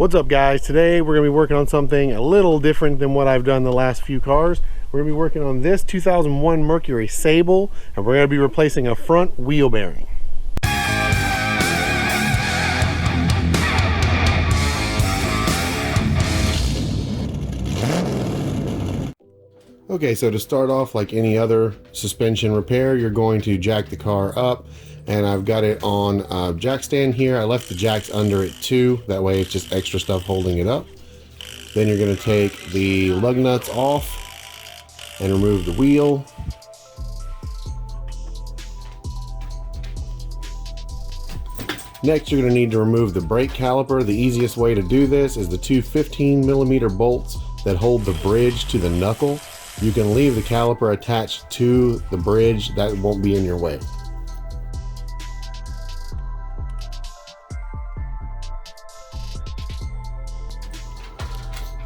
What's up guys? Today we're going to be working on something a little different than what I've done the last few cars. We're going to be working on this 2001 Mercury Sable, and we're going to be replacing a front wheel bearing. Okay, so to start off, like any other suspension repair, you're going to jack the car up, and I've got it on a jack stand here. I left the jacks under it too, that way it's just extra stuff holding it up. Then you're going to take the lug nuts off and remove the wheel. Next, you're going to need to remove the brake caliper. The easiest way to do this is the two 15mm bolts that hold the bridge to the knuckle. You can leave the caliper attached to the bridge, that won't be in your way.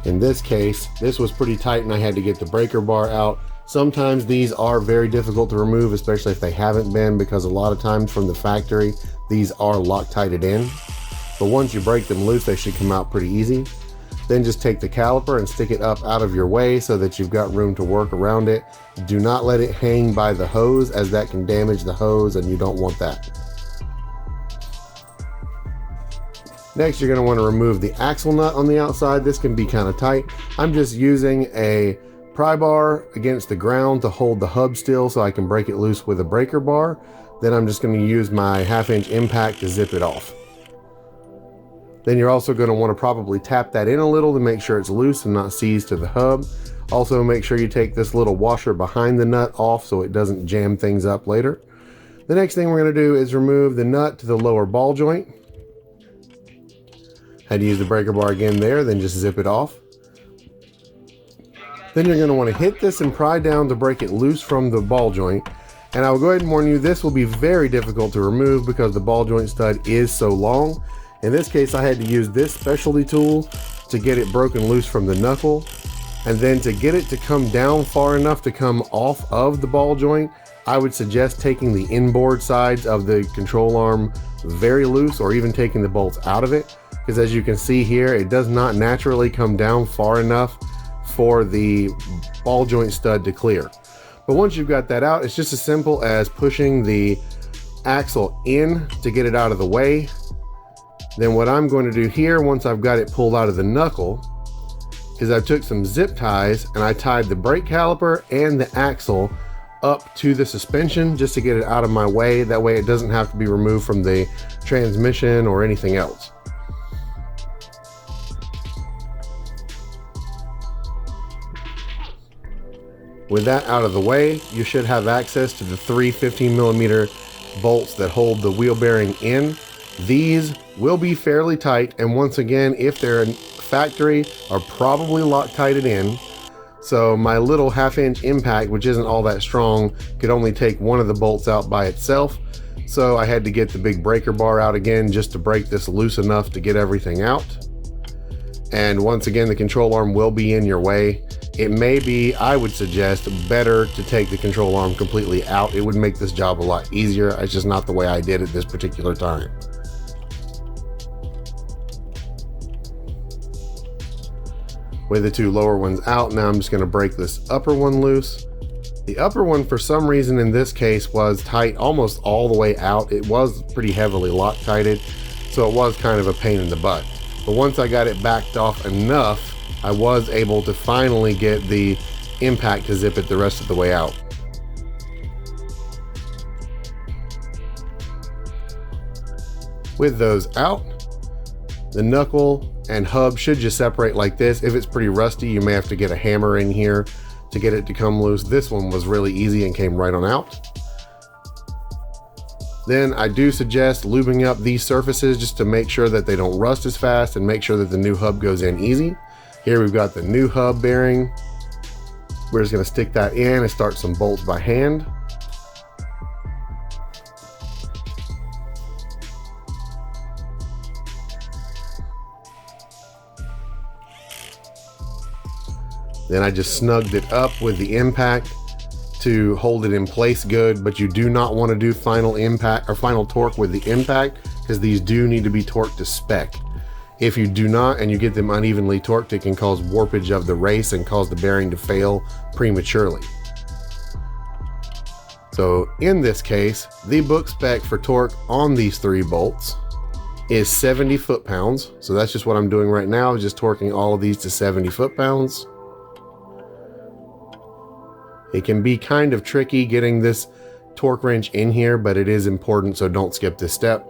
In this case, this was pretty tight and I had to get the breaker bar out. Sometimes these are very difficult to remove, especially if they haven't been, because a lot of times from the factory, these are Loctited in. But once you break them loose, they should come out pretty easy. Then just take the caliper and stick it up out of your way so that you've got room to work around it. Do not let it hang by the hose, as that can damage the hose and you don't want that. Next, you're going to want to remove the axle nut on the outside. This can be kind of tight. I'm just using a pry bar against the ground to hold the hub still so I can break it loose with a breaker bar. Then I'm just going to use my 1/2" impact to zip it off. Then you're also going to want to probably tap that in a little to make sure it's loose and not seized to the hub. Also make sure you take this little washer behind the nut off so it doesn't jam things up later. The next thing we're going to do is remove the nut to the lower ball joint. Had to use the breaker bar again there, then just zip it off. Then you're going to want to hit this and pry down to break it loose from the ball joint. And I will go ahead and warn you, this will be very difficult to remove because the ball joint stud is so long. In this case, I had to use this specialty tool to get it broken loose from the knuckle. And then to get it to come down far enough to come off of the ball joint, I would suggest taking the inboard sides of the control arm very loose, or even taking the bolts out of it. Because as you can see here, it does not naturally come down far enough for the ball joint stud to clear. But once you've got that out, it's just as simple as pushing the axle in to get it out of the way. Then what I'm going to do here, once I've got it pulled out of the knuckle, is I took some zip ties and I tied the brake caliper and the axle up to the suspension just to get it out of my way. That way it doesn't have to be removed from the transmission or anything else. With that out of the way, you should have access to the three 15mm bolts that hold the wheel bearing in. These will be fairly tight, and once again, if they're in factory, are probably Loctited in. So my little 1/2" impact, which isn't all that strong, could only take one of the bolts out by itself. So I had to get the big breaker bar out again just to break this loose enough to get everything out. And once again, the control arm will be in your way. It may be, I would suggest, better to take the control arm completely out. It would make this job a lot easier. It's just not the way I did it this particular time. With the two lower ones out, now I'm just going to break this upper one loose. The upper one, for some reason in this case, was tight almost all the way out. It was pretty heavily Loctited, so it was kind of a pain in the butt. But once I got it backed off enough, I was able to finally get the impact to zip it the rest of the way out. With those out, the knuckle and hub should just separate like this. If it's pretty rusty, you may have to get a hammer in here to get it to come loose. This one was really easy and came right on out. Then I do suggest lubing up these surfaces just to make sure that they don't rust as fast and make sure that the new hub goes in easy. Here we've got the new hub bearing. We're just going to stick that in and start some bolts by hand. Then I just snugged it up with the impact to hold it in place good, but you do not want to do final impact or final torque with the impact, because these do need to be torqued to spec. If you do not and you get them unevenly torqued, it can cause warpage of the race and cause the bearing to fail prematurely. So in this case, the book spec for torque on these 3 bolts is 70 foot-pounds. So that's just what I'm doing right now, just torquing all of these to 70 foot-pounds. It can be kind of tricky getting this torque wrench in here, but it is important, so don't skip this step.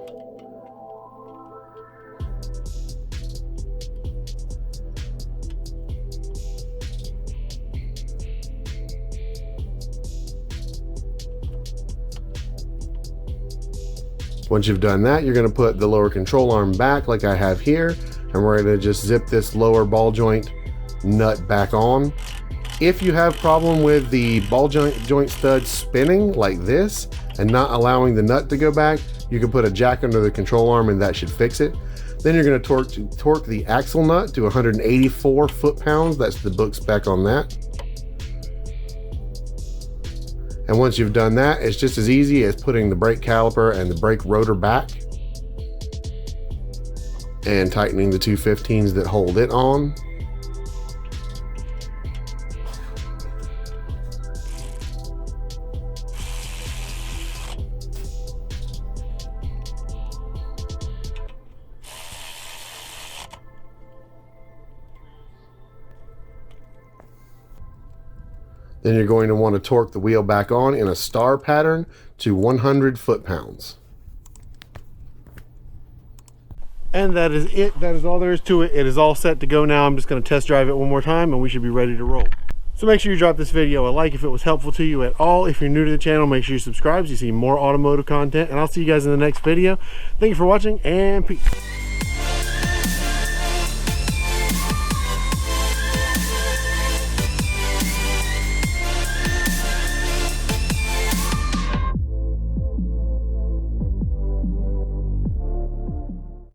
Once you've done that, you're going to put the lower control arm back like I have here, and we're going to just zip this lower ball joint nut back on. If you have problem with the ball joint stud spinning like this and not allowing the nut to go back, you can put a jack under the control arm and that should fix it. Then you're going to torque the axle nut to 184 foot-pounds. That's the book spec on that. And once you've done that, it's just as easy as putting the brake caliper and the brake rotor back and tightening the 2 15s that hold it on. Then you're going to want to torque the wheel back on in a star pattern to 100 foot-pounds. And that is it. That is all there is to it. It is all set to go now. I'm just going to test drive it one more time and we should be ready to roll. So make sure you drop this video a like if it was helpful to you at all. If you're new to the channel, make sure you subscribe so you see more automotive content. And I'll see you guys in the next video. Thank you for watching and peace.